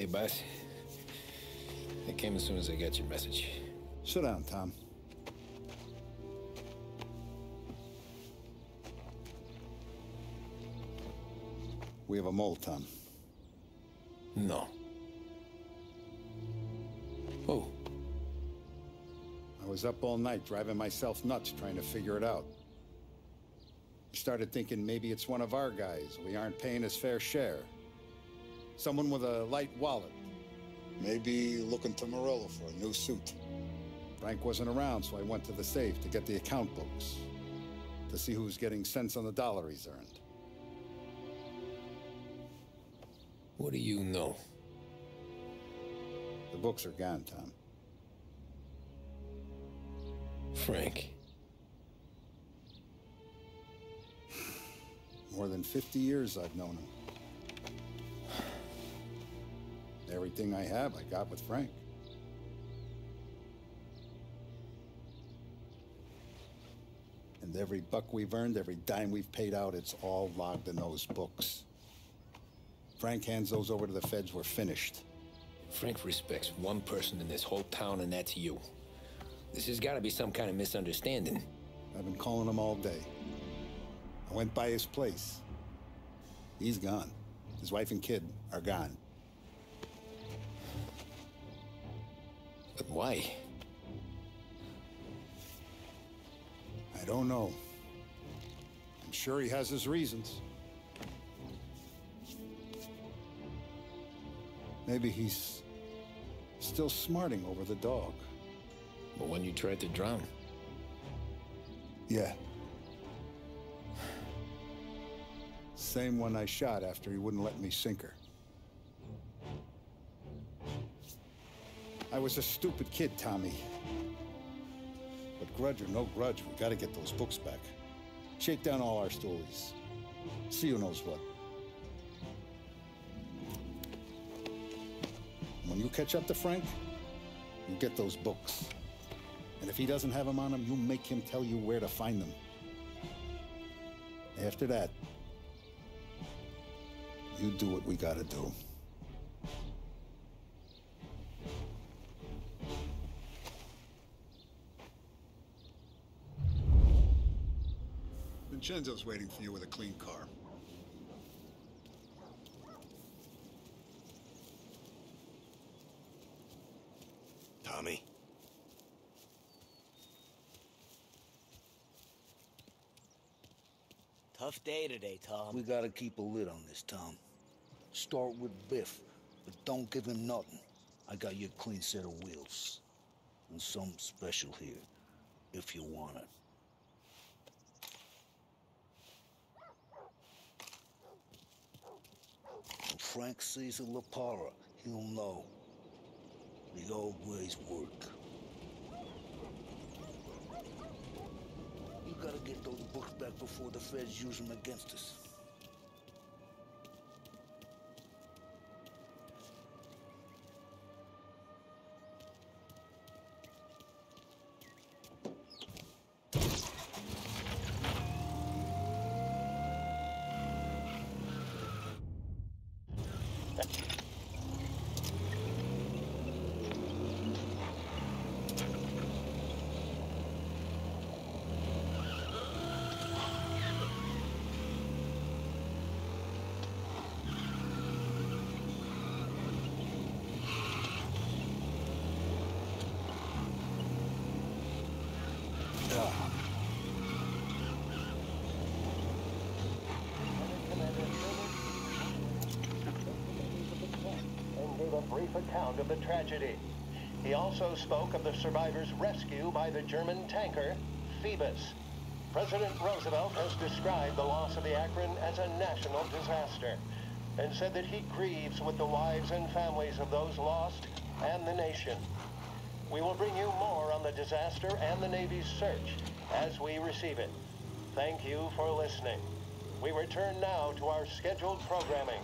boss. I came as soon as I got your message. Sit down, Tom. We have a mole, Tom. No. Who? I was up all night driving myself nuts trying to figure it out. I started thinking maybe it's one of our guys. We aren't paying his fair share. Someone with a light wallet. Maybe looking to Morello for a new suit. Frank wasn't around, so I went to the safe to get the account books. To see who's getting cents on the dollar he's earned. What do you know? The books are gone, Tom. Frank. More than 50 years I've known him. Everything I have, I got with Frank. And every buck we've earned, every dime we've paid out, it's all logged in those books. Frank hands those over to the feds, we're finished. Frank respects one person in this whole town, and that's you. This has got to be some kind of misunderstanding. I've been calling him all day. I went by his place. He's gone. His wife and kid are gone. But why? I don't know. I'm sure he has his reasons. Maybe he's still smarting over the dog. But when you tried to drown? Yeah. Same one I shot after he wouldn't let me sink her. I was a stupid kid, Tommy. But grudge or no grudge, we gotta get those books back. Shake down all our stories. See who knows what. When you catch up to Frank, you get those books. And if he doesn't have them on him, you make him tell you where to find them. After that, you do what we gotta do. Vincenzo's waiting for you with a clean car. Tommy? Tough day today, Tom. We gotta keep a lid on this, Tom. Start with Biff, but don't give him nothing. I got you a clean set of wheels. And something special here, if you want it. When Frank sees a La Parra, he'll know. The old ways work. You gotta get those books back before the feds use them against us. Brief account of the tragedy. He also spoke of the survivors' rescue by the German tanker, Phoebus. President Roosevelt has described the loss of the Akron as a national disaster and said that he grieves with the wives and families of those lost and the nation. We will bring you more on the disaster and the Navy's search as we receive it. Thank you for listening. We return now to our scheduled programming.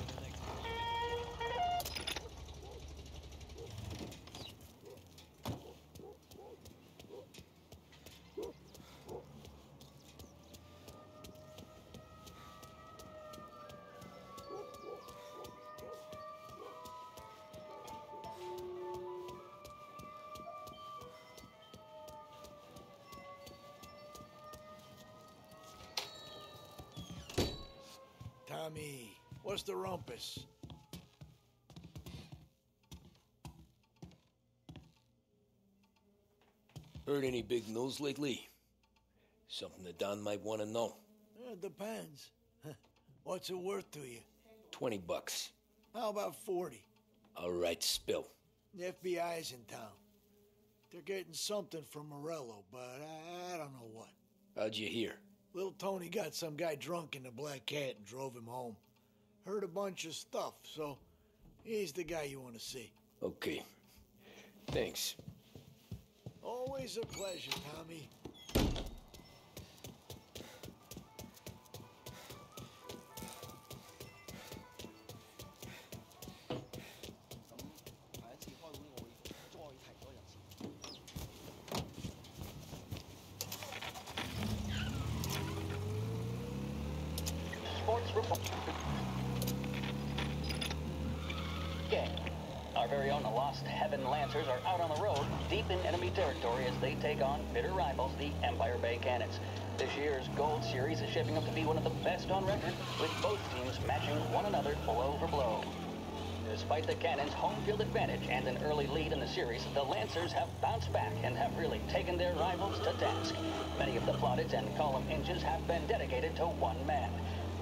Tommy. What's the rumpus? Heard any big news lately? Something that Don might want to know. It depends. What's it worth to you? $20. How about 40? All right, spill. The FBI's in town. They're getting something from Morello, but I don't know what. How'd you hear? Little Tony got some guy drunk in the Black Cat and drove him home. Heard a bunch of stuff, so he's the guy you want to see. Okay. Thanks. Always a pleasure, Tommy. Sports report. Gang. Our very own Lost Heaven Lancers are out on the road, deep in enemy territory as they take on bitter rivals, the Empire Bay Cannons. This year's Gold Series is shaping up to be one of the best on record, with both teams matching one another blow for blow. Despite the Cannons' home field advantage and an early lead in the series, the Lancers have bounced back and have really taken their rivals to task. Many of the plaudits and column inches have been dedicated to one man.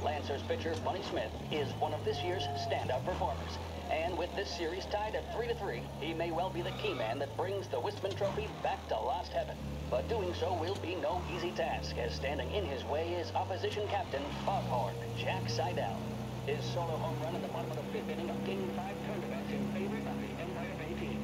Lancers pitcher Bunny Smith is one of this year's standout performers. And with this series tied at 3-3, he may well be the key man that brings the Wistman Trophy back to Lost Heaven. But doing so will be no easy task, as standing in his way is opposition captain Foghorn Jack Seidel. His solo home run at the bottom of the fifth inning of Game 5 turned events in favor of the Empire Bay team.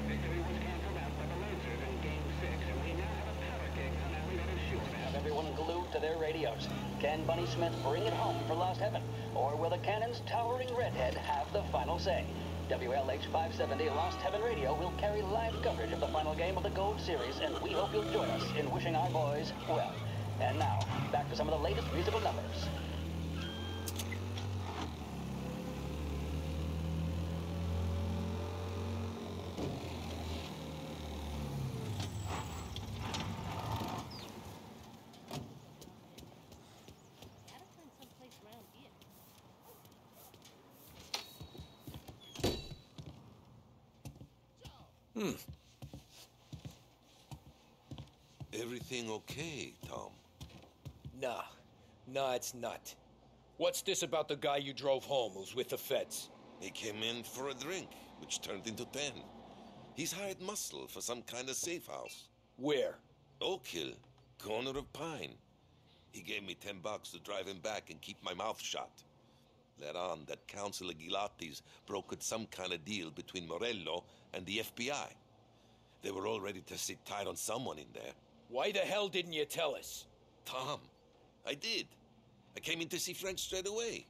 Victory was canceled out by the Lancers in Game 6, and we now have a power kick finale that is sure to have everyone glued to their radios. Can Bunny Smith bring it home for Lost Heaven? Or will the Cannon's towering redhead have the final say? WLH 570 Lost Heaven Radio will carry live coverage of the final game of the Gold Series, and we hope you'll join us in wishing our boys well. And now, back to some of the latest musical numbers. Everything okay, Tom? Nah, it's not. What's this about the guy you drove home who's with the feds? He came in for a drink, which turned into 10. He's hired muscle for some kind of safe house. Where? Oak Hill, corner of Pine. He gave me $10 to drive him back and keep my mouth shut. Let on that Councilor Gilatti's brokered some kind of deal between Morello and the FBI. They were all ready to sit tight on someone in there. Why the hell didn't you tell us? Tom, I did. I came in to see Frank straight away.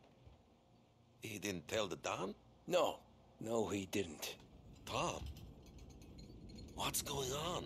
He didn't tell the Don? No, he didn't. Tom, what's going on?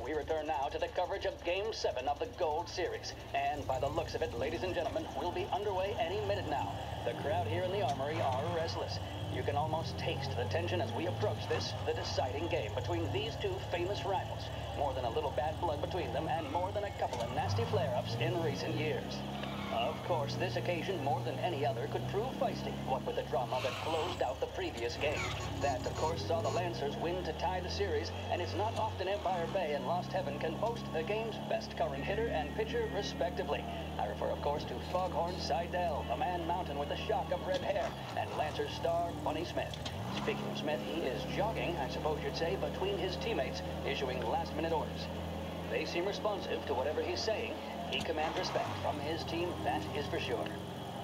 We return now to the coverage of Game 7 of the Gold Series. And by the looks of it, ladies and gentlemen, we'll be underway any minute now. The crowd here in the Armory are restless. You can almost taste the tension as we approach this, the deciding game between these two famous rivals. More than a little bad blood between them, and more than a couple of nasty flare-ups in recent years. Of course, this occasion, more than any other, could prove feisty, what with the drama that closed out the previous game. That, of course, saw the Lancers win to tie the series, and it's not often Empire Bay and Lost Heaven can boast the game's best current hitter and pitcher, respectively. I refer, of course, to Foghorn Seidel, a man mountain with a shock of red hair, and Lancer's star, Bunny Smith. Speaking of Smith, he is jogging, I suppose you'd say, between his teammates, issuing last-minute orders. They seem responsive to whatever he's saying. He commands respect from his team, that is for sure.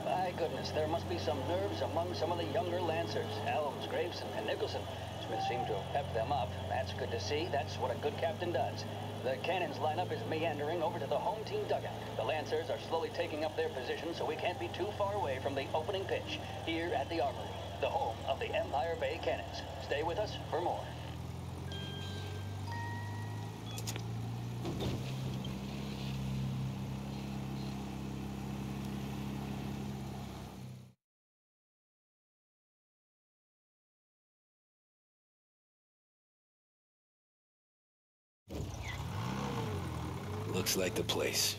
My goodness, there must be some nerves among some of the younger Lancers. Helms, Graveson, and Nicholson. Smith seemed to have pepped them up. That's good to see. That's what a good captain does. The Cannons lineup is meandering over to the home team dugout. The Lancers are slowly taking up their position, so we can't be too far away from the opening pitch here at the Armory, the home of the Empire Bay Cannons. Stay with us for more. Looks like the place.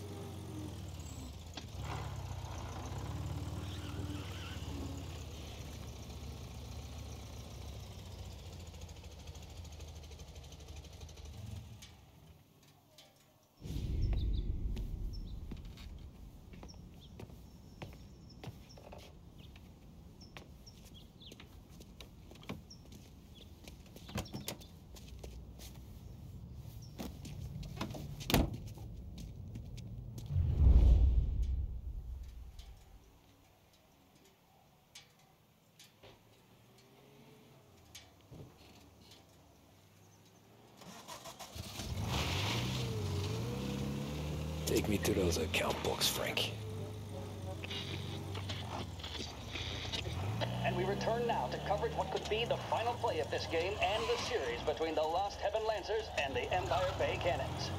Take me to those account books, Frank. And we return now to coverage what could be the final play of this game and the series between the Lost Heaven Lancers and the Empire Bay Cannons.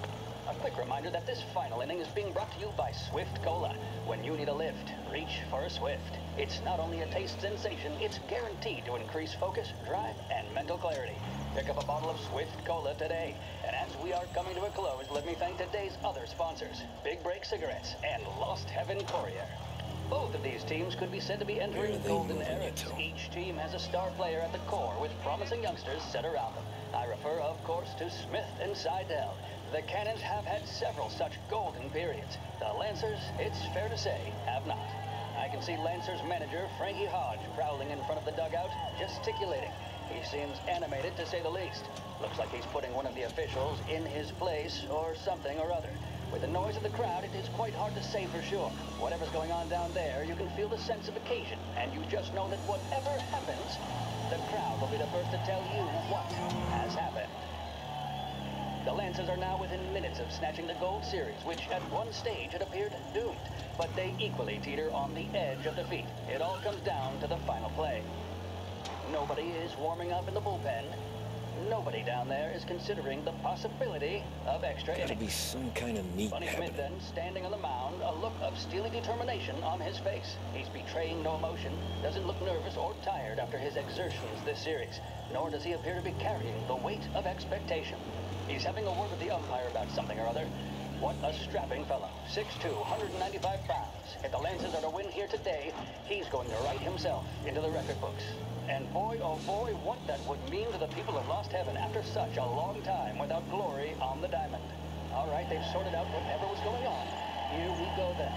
A quick reminder that this final inning is being brought to you by Swift Cola. When you need a lift, reach for a Swift. It's not only a taste sensation, it's guaranteed to increase focus, drive, and mental clarity. Pick up a bottle of Swift Cola today. And as we are coming to a close, let me thank today's other sponsors, Big Break Cigarettes and Lost Heaven Courier. Both of these teams could be said to be entering golden eras. Each team has a star player at the core with promising youngsters set around them. I refer, of course, to Smith and Seidel. The Cannons have had several such golden periods. The Lancers, it's fair to say, have not. I can see Lancers manager Frankie Hodge prowling in front of the dugout, gesticulating. He seems animated, to say the least. Looks like he's putting one of the officials in his place or something or other. With the noise of the crowd, it is quite hard to say for sure. Whatever's going on down there, you can feel the sense of occasion, and you just know that whatever happens, the crowd will be the first to tell you what has happened. The Lancers are now within minutes of snatching the Gold Series, which at one stage had appeared doomed, but they equally teeter on the edge of defeat. It all comes down to the final play. Nobody is warming up in the bullpen. Nobody down there is considering the possibility of extra innings. Gotta be some kind of meat Bunny happening. Smith then, standing on the mound, a look of steely determination on his face. He's betraying no emotion, doesn't look nervous or tired after his exertions this series, nor does he appear to be carrying the weight of expectation. He's having a word with the umpire about something or other. What a strapping fellow. 6'2", 195 pounds. If the Lancers are to win here today, he's going to write himself into the record books. And boy, oh boy, what that would mean to the people of Lost Heaven after such a long time without glory on the diamond. All right, they've sorted out whatever was going on. Here we go then.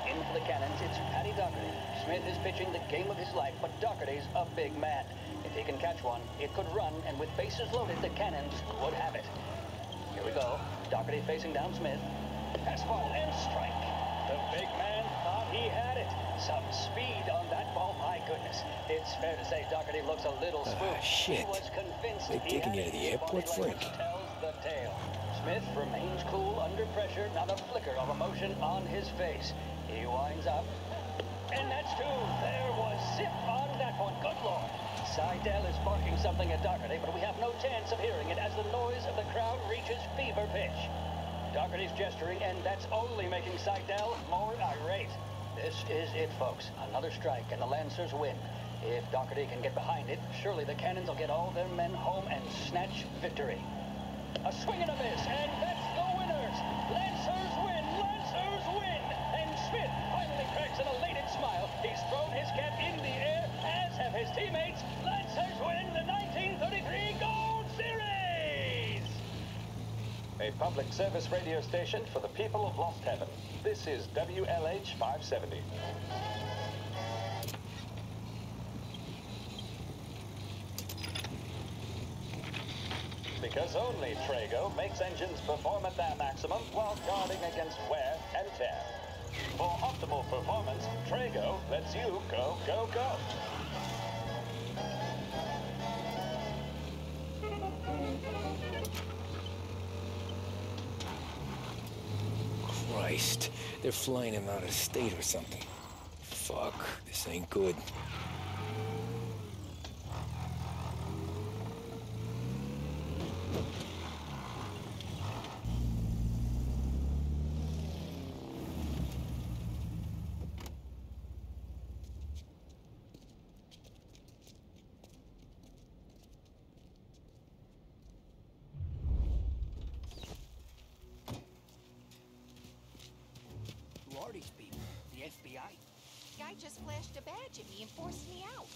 In for the Cannons, it's Paddy Doherty. Smith is pitching the game of his life, but Doherty's a big man. If he can catch one, it could run, and with bases loaded, the Cannons would have it. Here we go. Doherty facing down Smith. Fastball and strike. The big man thought he had it. Some speed on that ball, my goodness. It's fair to say Doherty looks a little spooked. Shit. He was convinced They he taking had you to it. the airport, Body language Frank? tells the tale. Smith remains cool under pressure, not a flicker of emotion on his face. He winds up. And that's two. There was zip on that one. Good Lord. Seidel is barking something at Doherty, but we have no chance of hearing it as the noise of the crowd reaches fever pitch. Doherty's gesturing, and that's only making Seidel more irate. This is it, folks. Another strike, and the Lancers win. If Doherty can get behind it, surely the Cannons will get all their men home and snatch victory. A swing and a miss, and that's the winners! Lancers win! Lancers win! And Smith finally a public service radio station for the people of Lost Heaven. This is WLH 570. Because only Trago makes engines perform at their maximum while guarding against wear and tear. For optimal performance, Trago lets you go, go, go. Christ, they're flying him out of state or something. Fuck, this ain't good. Guy just flashed a badge at me and forced me out.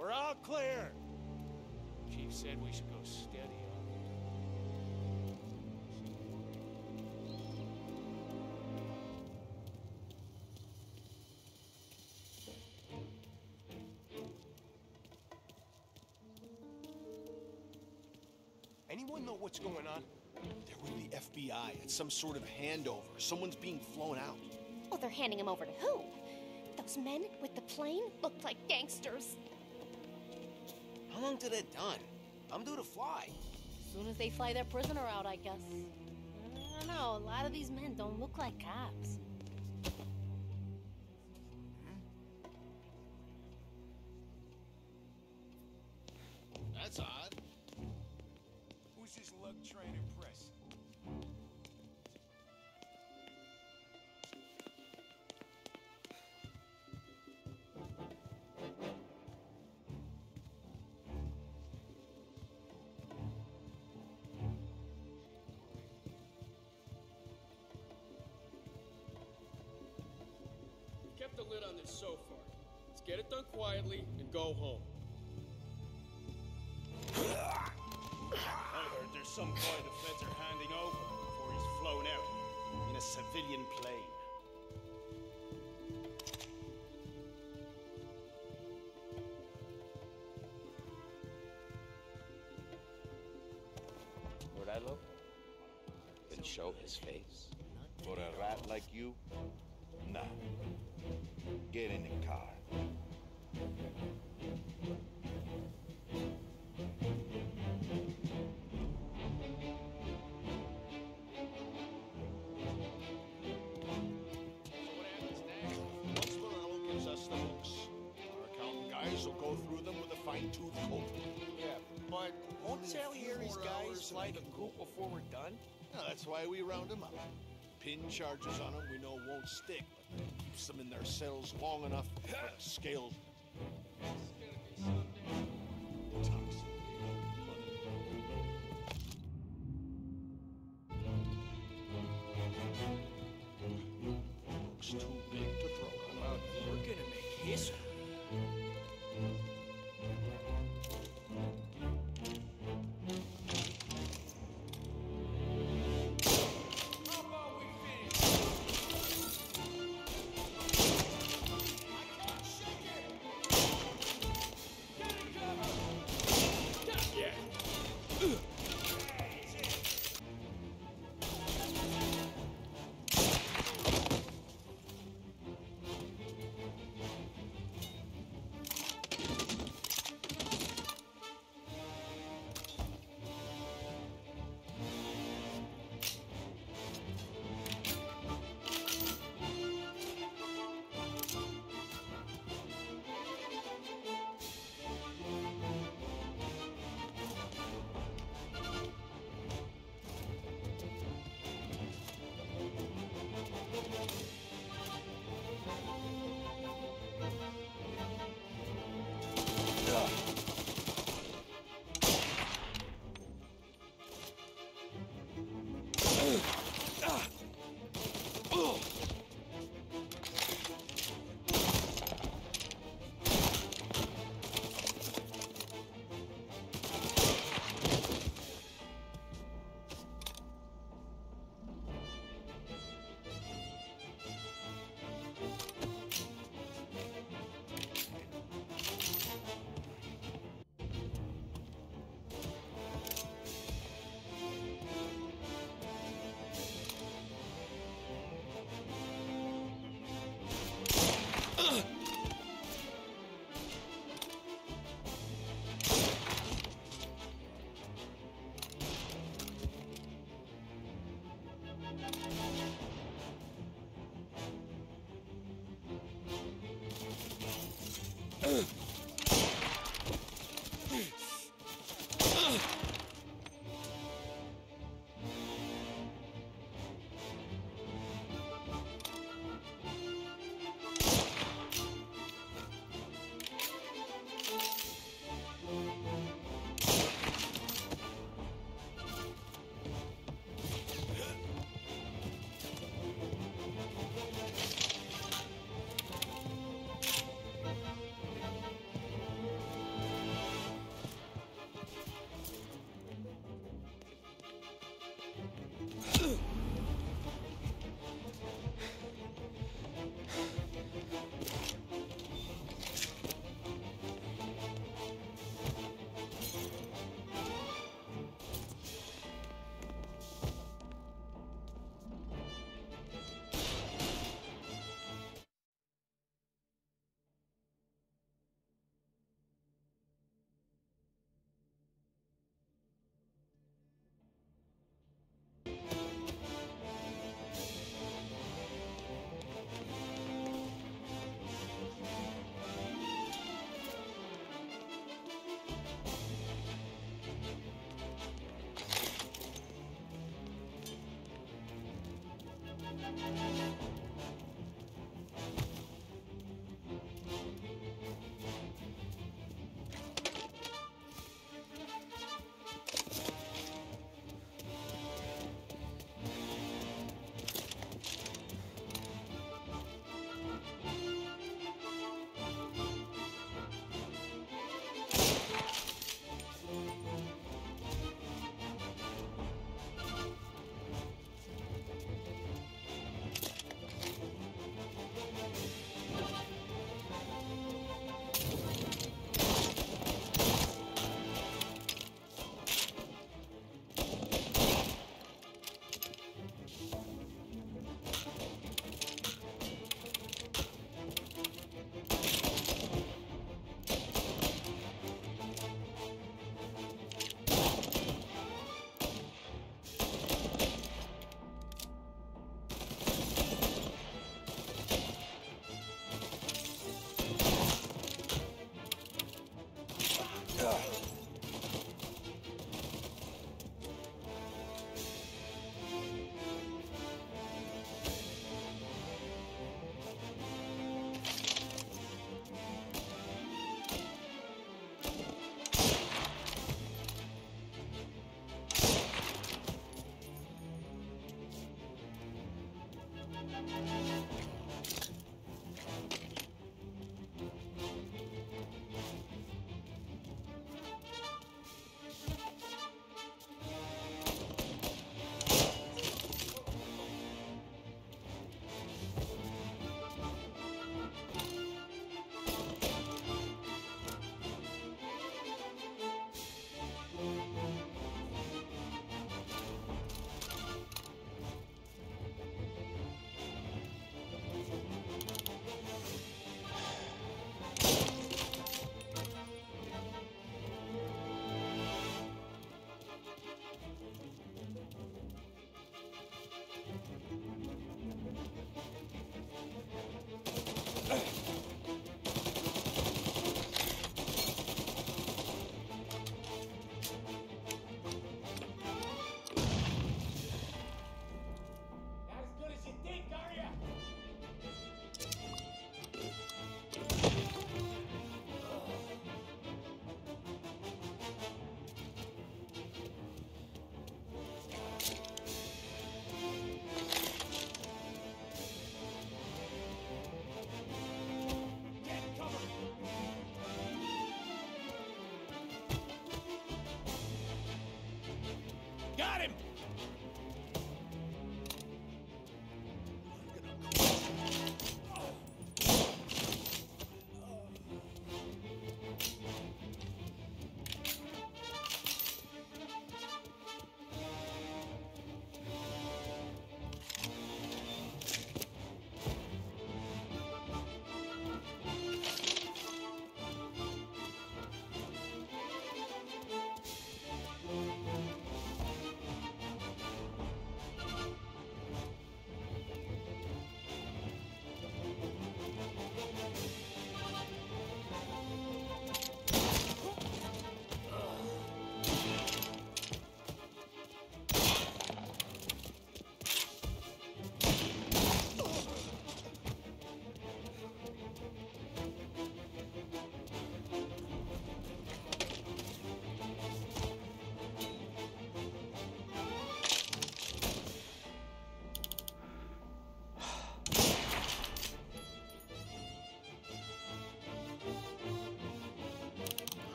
We're all clear. Chief said we should go steady on Anyone know what's going on? They're with the FBI. It's some sort of handover. Someone's being flown out. Oh, they're handing him over to who? Those men with the plane looked like gangsters. How long till they're done? I'm due to fly. As soon as they fly their prisoner out, I guess. I don't know, a lot of these men don't look like cops. That's odd. Who's this lug trying to impress? kept the lid on this so far. Let's get it done quietly and go home. I heard there's some boy the feds are handing over before he's flown out in a civilian plane. Morello can show his face. For a rat like you, nah. Get in the car. Once Morello gives us the books, our accountant guys will go through them with a fine-tooth comb. Yeah, but won't Sally Harry's guys fly the coop before we're done? No, that's why we round them up. Pin charges on them we know won't stick, but keeps them in their cells long enough for the scales. Looks too big to throw out. We're gonna make history.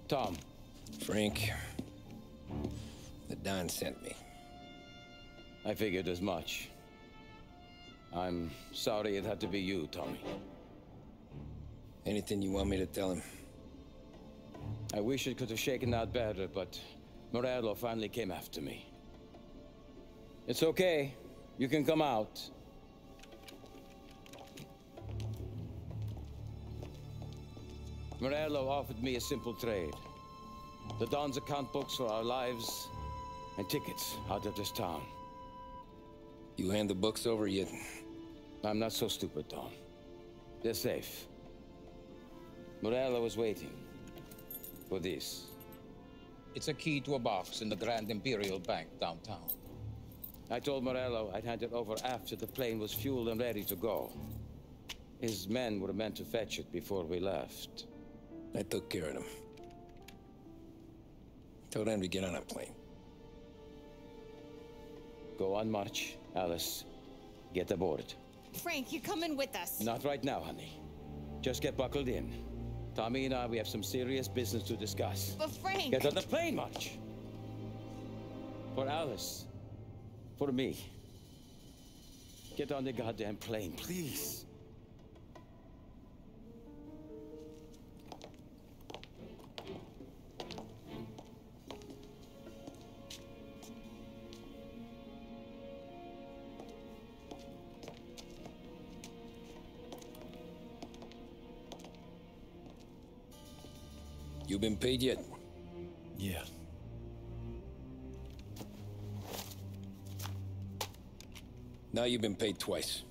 Tom. Frank. The Don sent me. I figured as much. I'm sorry it had to be you, Tommy. Anything you want me to tell him? I wish it could have shaken out better, but Morello finally came after me. It's okay. You can come out. Morello offered me a simple trade. The Don's account books for our lives and tickets out of this town. You hand the books over yet? I'm not so stupid, Tom. They're safe. Morello was waiting for this. It's a key to a box in the Grand Imperial Bank downtown. I told Morello I'd hand it over after the plane was fueled and ready to go. His men were meant to fetch it before we left. I took care of them. Told them to get on a plane. Go on, March. Alice, get aboard. Frank, you're coming with us. Not right now, honey. Just get buckled in. Tommy and I, we have some serious business to discuss. But Frank... Get on the plane, March! For Alice. For me. Get on the goddamn plane, please. You been paid yet? Yeah. Now you've been paid twice.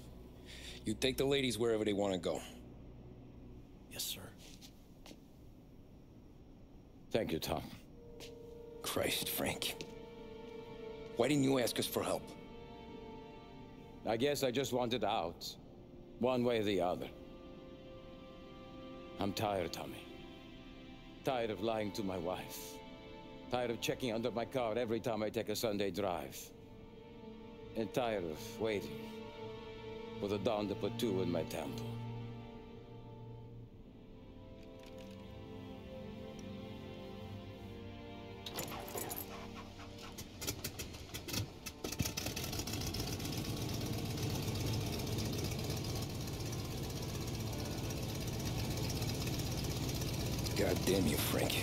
You take the ladies wherever they want to go. Yes, sir. Thank you, Tom. Christ, Frank. Why didn't you ask us for help? I guess I just wanted out. One way or the other. I'm tired, Tommy. Tired of lying to my wife. Tired of checking under my car every time I take a Sunday drive. And tired of waiting for the dawn to put two in my temple. God damn you, Frank.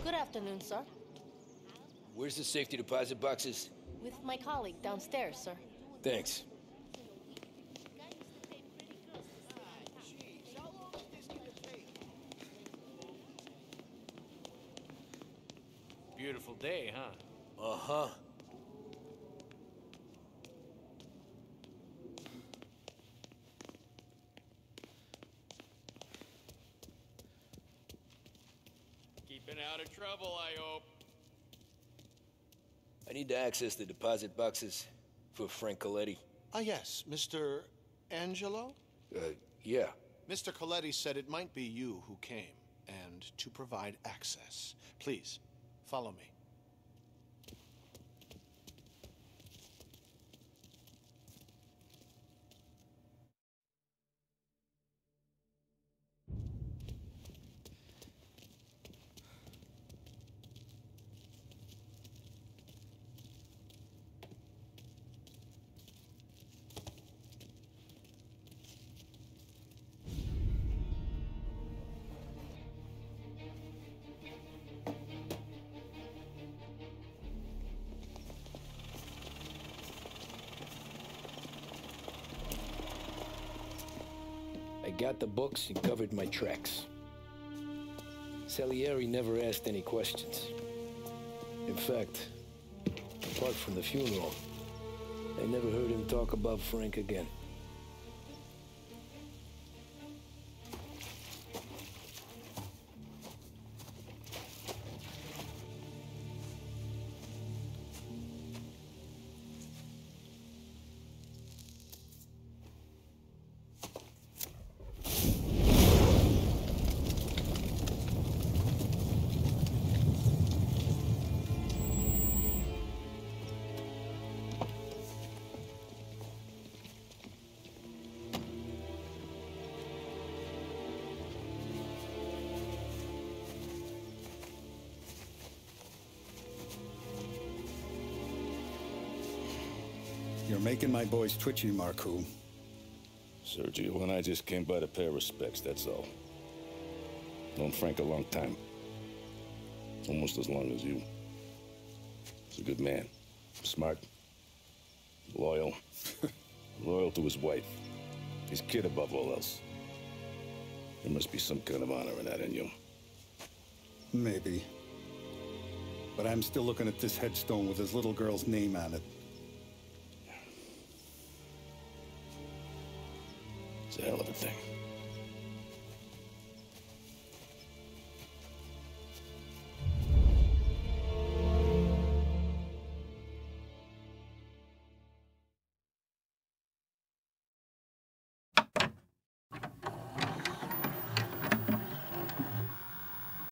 Good afternoon, sir. Where's the safety deposit boxes? With my colleague downstairs, sir. Thanks. Beautiful day, huh? Uh-huh. Keeping out of trouble, I hope. I need to access the deposit boxes for Frank Coletti. Ah, yes, Mr. Angelo? Yeah. Mr. Coletti said it might be you who came, and to provide access. Please, follow me. I got the books and covered my tracks. Salieri never asked any questions. In fact, apart from the funeral, I never heard him talk about Frank again. You're making my boys twitchy, Marcoux. Sergio and I just came by to pay our respects, that's all. Known Frank a long time. Almost as long as you. He's a good man. Smart. Loyal. Loyal to his wife. His kid above all else. There must be some kind of honor in that in you. Maybe. But I'm still looking at this headstone with his little girl's name on it. It's a hell of a thing.